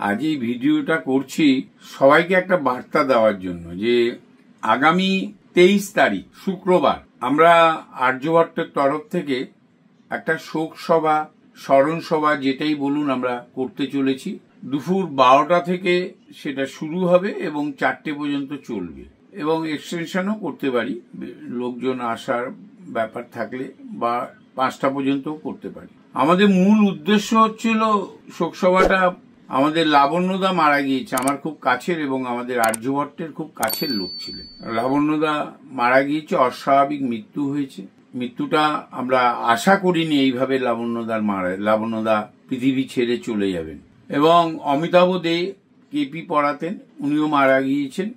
আজ এই ভিডিওটা করছি সবাইকে একটা বার্তা দেওয়ার জন্য যে আগামী 23 তারিখ শুক্রবার আমরা আর্যভট্টের তরফ থেকে একটা শোক সভা, স্মরণ সভা যেটাই বলুন আমরা করতে চলেছি। দুপুর 12টা থেকে সেটা শুরু হবে এবং 4টে পর্যন্ত চলবে এবং এক্সটেনশনও করতে পারি, লোকজন আসার ব্যাপার থাকলে, বা 5টা পর্যন্তও করতে পারি। আমাদের মূল উদ্দেশ্য হচ্ছিল শোক সভাটা, আমাদের লাবণ্যদা মারা গিয়েছে, আমার খুব কাছের এবং আমাদের আর্যভট্টের খুব কাছের লোক ছিলেন। লাবণ্যদা মারা গিয়েছে, অস্বাভাবিক মৃত্যু হয়েছে। মৃত্যুটা আমরা আশা করিনি এইভাবে লাবণ্যদা পৃথিবী ছেড়ে চলে যাবেন। এবং অমিতাভ দে কেপি পড়াতেন, উনিও মারা গিয়েছেন।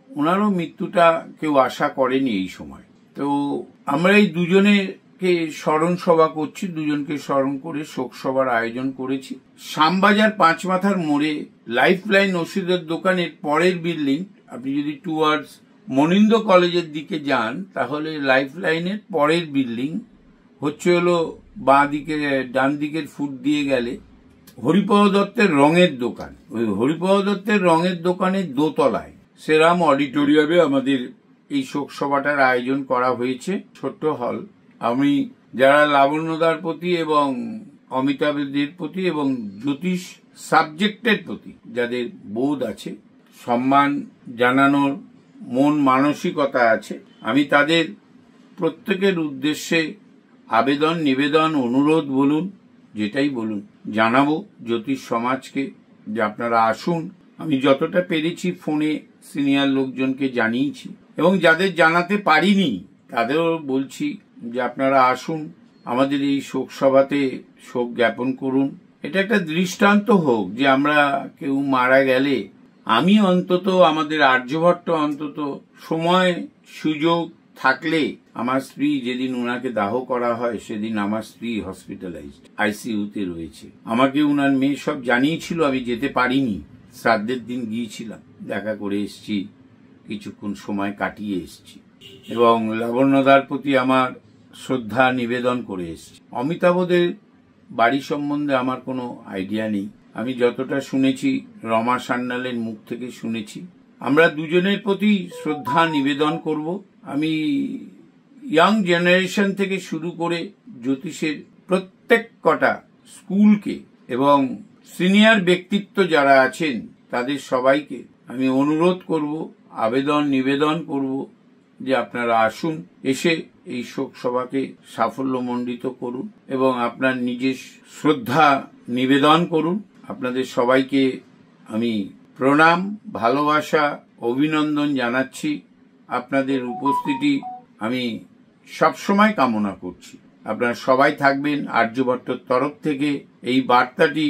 ওনারও মৃত্যুটা কেউ আশা করেনি এই সময়। তো আমরা এই দুজনেকে স্মরণ সভা করছি, দুজনকে স্মরণ করে শোক সভার আয়োজন করেছি। শ্যামবাজার 5 মাথার মোড়ে লাইফলাইন ওষুধের দোকানের পরের বিল্ডিং, আপনি যদি টুয়ার্ডস মনিন্দ কলেজের দিকে যান তাহলে লাইফলাইনের পরের বিল্ডিং হচ্ছে হলো বাঁ দিকে, ডান দিকের ফুট দিয়ে গেলে হরিপদ দত্তের রঙের দোকান। ওই হরিপদ দত্তের রঙের দোকানের দোতলায় সেরাম অডিটোরিয়ামে আমাদের এই শোক সভাটার আয়োজন করা হয়েছে। ছোট্ট হল। আমি যারা লাবণ্যদার প্রতি এবং অমিতাভদের প্রতি এবং জ্যোতিষ সাবজেক্টের প্রতি যাদের বোধ আছে, সম্মান জানানোর মন মানসিকতা আছে, আমি তাদের প্রত্যেকের উদ্দেশ্যে আবেদন, নিবেদন, অনুরোধ বলুন, যেটাই বলুন, জানাবো জ্যোতিষ সমাজকে যে আপনারা আসুন। আমি যতটা পেরেছি ফোনে সিনিয়র লোকজনকে জানিয়েছি এবং যাদের জানাতে পারিনি তাদেরও বলছি যে আপনারা আসুন, আমাদের এই শোক সভাতে শোক জ্ঞাপন করুন। এটা একটা দৃষ্টান্ত হোক যে আমরা কেউ মারা গেলে, আমি অন্তত, আমাদের আর্যভট্ট অন্তত সময় সুযোগ থাকলে, আমার স্ত্রী যেদিন উনাকে দাহ করা হয় সেদিন আমার স্ত্রী হসপিটালাইজড, আইসিইউতে রয়েছে। আমাকে উনার মেয়ে সব জানিয়েছিল, আমি যেতে পারিনি। শ্রাদ্ধের দিন গিয়েছিলাম, দেখা করে এসছি, কিছুক্ষণ সময় কাটিয়ে এসছি এবং লাবণ্যদার প্রতি আমার শ্রদ্ধা নিবেদন করে এসছি। অমিতাভদের বাড়ি সম্বন্ধে আমার কোনো আইডিয়া নেই। আমি যতটা শুনেছি রমা সান্যালের মুখ থেকে শুনেছি। আমরা দুজনের প্রতি শ্রদ্ধা নিবেদন করব। আমি ইয়াং জেনারেশন থেকে শুরু করে জ্যোতিষের প্রত্যেক কটা স্কুলকে এবং সিনিয়র ব্যক্তিত্ব যারা আছেন তাদের সবাইকে আমি অনুরোধ করব, আবেদন নিবেদন করব যে আপনারা আসুন, এসে এই শোক সভাকে সাফল্যমণ্ডিত করুন এবং আপনার নিজের শ্রদ্ধা নিবেদন করুন। আপনাদের সবাইকে আমি প্রণাম, ভালোবাসা, অভিনন্দন জানাচ্ছি। আপনাদের উপস্থিতি আমি সবসময় কামনা করছি। আপনারা সবাই থাকবেন। আর্যভট্টের তরফ থেকে এই বার্তাটি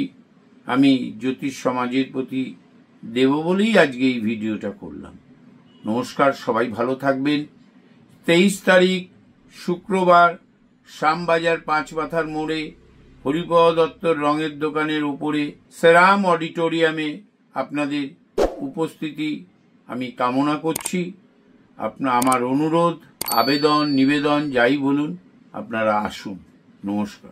আমি জ্যোতিষ সমাজের প্রতি দেব বলেই আজকে এই ভিডিওটা করলাম। নমস্কার, সবাই ভালো থাকবেন। 23 তারিখ শুক্রবার শ্যামবাজার 5 মাথার মোড়ে হরিপদ দত্তর রঙের দোকানের উপরে সেরাম অডিটোরিয়ামে আপনাদের উপস্থিতি আমি কামনা করছি। আমার অনুরোধ, আবেদন, নিবেদন যাই বলুন, আপনারা আসুন। নমস্কার।